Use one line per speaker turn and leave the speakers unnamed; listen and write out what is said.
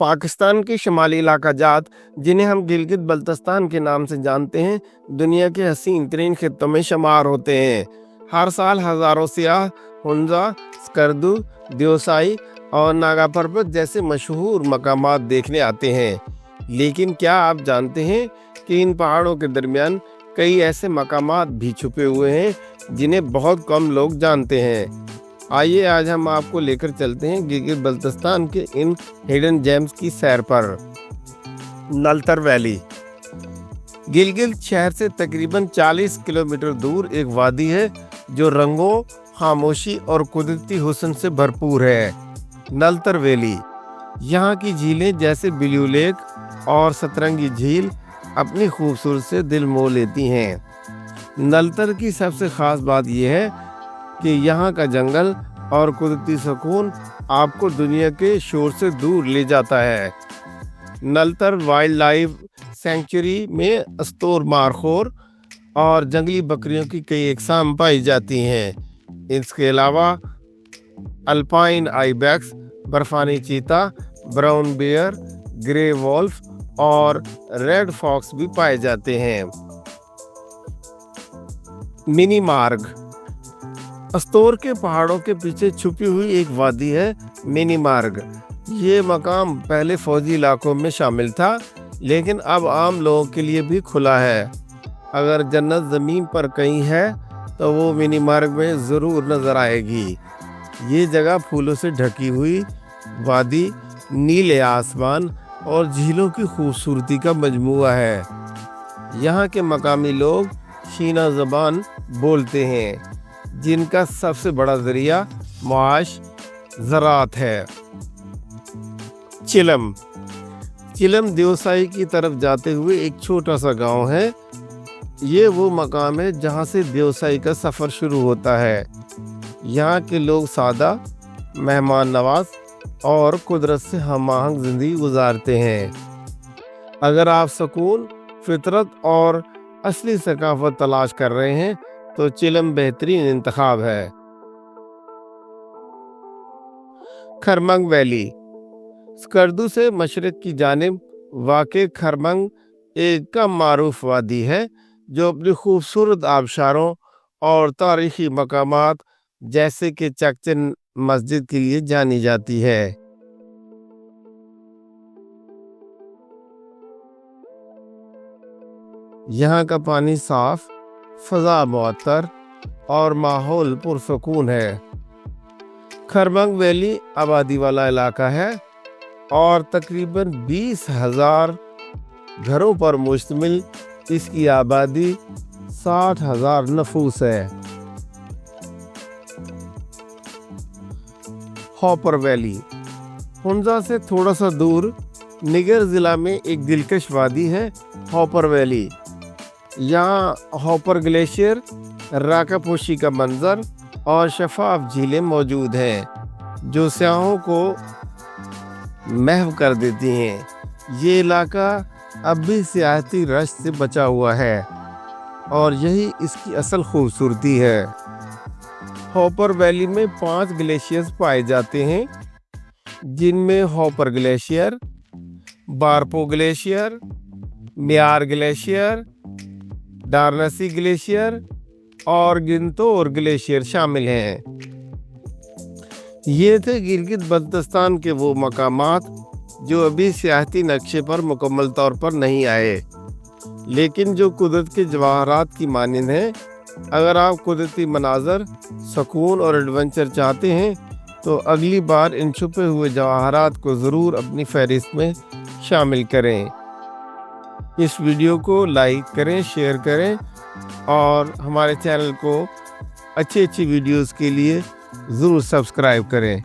पाकिस्तान के शुमाली इलाका जात, जिन्हें हम गिलगित बल्तिस्तान के नाम से जानते हैं, दुनिया के हसीन तरीन खित्तों में शुमार होते हैं। हर साल हजारों सियाह हुंजा, स्कर्दू, देवसाई और नागा पर्वत जैसे मशहूर मकामात देखने आते हैं। लेकिन क्या आप जानते हैं कि इन पहाड़ों के दरमियान कई ऐसे मकामात भी छुपे हुए हैं जिन्हें बहुत कम लोग जानते हैं। आइए आज हम आपको लेकर चलते हैं गिलगित बल्तिस्तान के इन हिडन जेम्स की सैर पर। नलतर वैली गिलगित शहर से तकरीबन 40 किलोमीटर दूर एक वादी है जो रंगों, खामोशी और कुदरती हुस्न से भरपूर है। नलतर वैली यहाँ की झीलें जैसे ब्लू लेक और सतरंगी झील अपनी खूबसूरती से दिल मोह लेती हैं। नलतर की सबसे ख़ास बात यह है कि यहाँ का जंगल और कुदरती सुकून आपको दुनिया के शोर से दूर ले जाता है। नलतर वाइल्ड लाइफ सेंचुरी में अस्तोर मारखोर और जंगली बकरियों की कई अक़साम पाई जाती हैं। इसके अलावा अल्पाइन आइबेक्स, बर्फानी चीता, ब्राउन बेयर, ग्रे वॉल्फ और रेड फॉक्स भी पाए जाते हैं। मिनी मार्ग अस्तोर के पहाड़ों के पीछे छुपी हुई एक वादी है मिनी मार्ग। ये मकाम पहले फौजी इलाकों में शामिल था, लेकिन अब आम लोगों के लिए भी खुला है। अगर जन्नत ज़मीन पर कहीं है तो वो मिनी मार्ग में ज़रूर नज़र आएगी। ये जगह फूलों से ढकी हुई वादी, नीले आसमान और झीलों की खूबसूरती का मजमुआ है। यहाँ के मकामी लोग शीना ज़बान बोलते हैं, जिनका सबसे बड़ा ज़रिया मुआश ज़राअत है। चिलम देवसाई की तरफ जाते हुए एक छोटा सा गांव है। ये वो मकाम है जहाँ से देवसाई का सफ़र शुरू होता है। यहाँ के लोग सादा, मेहमान नवाज और कुदरत से हम-आहंग ज़िंदगी गुजारते हैं। अगर आप सुकून, फितरत और असली सकाफत तलाश कर रहे हैं तो चिलम बेहतरीन इंतखाब है। खरमंग वैली स्कर्दू से मशरक़ की जानिब वाक़े खरमंग एक कम मारूफ वादी है जो अपनी खूबसूरत आबशारों और तारीख़ी मकामात जैसे कि चकचन मस्जिद के लिए जानी जाती है। यहाँ का पानी साफ, फ़ज़ा मुअत्तर और माहौल पुरसुकून है। खरमंग वैली आबादी वाला इलाका है और तकरीबन 20,000 घरों पर मुश्तमिल इसकी आबादी 60,000 नफूस है। हॉपर वैली हुंजा से थोड़ा सा दूर निगर ज़िला में एक दिलकश वादी है हॉपर वैली। यहाँ हॉपर ग्लेशियर, राकापोशी का मंजर और शफाफ झीलें मौजूद हैं जो सयाहों को महव कर देती हैं। ये इलाका अब भी सियाहती रश से बचा हुआ है और यही इसकी असल खूबसूरती है। हॉपर वैली में 5 ग्लेशियर्स पाए जाते हैं, जिनमें हॉपर ग्लेशियर, बारपो ग्लेशियर, म्यार ग्लेशियर, डारनसी ग्लेशियर और गिनतोर ग्लेशियर शामिल हैं। ये थे गिलगित बल्तिस्तान के वो मकामात जो अभी सियाहती नक्शे पर मुकम्मल तौर पर नहीं आए, लेकिन जो कुदरत के जवाहरात की मानिंद हैं। अगर आप कुदरती मनाजर, सुकून और एडवेंचर चाहते हैं तो अगली बार इन छुपे हुए जवाहरात को ज़रूर अपनी फहरिस्त में शामिल करें। इस वीडियो को लाइक करें, शेयर करें और हमारे चैनल को अच्छी वीडियोस के लिए ज़रूर सब्सक्राइब करें।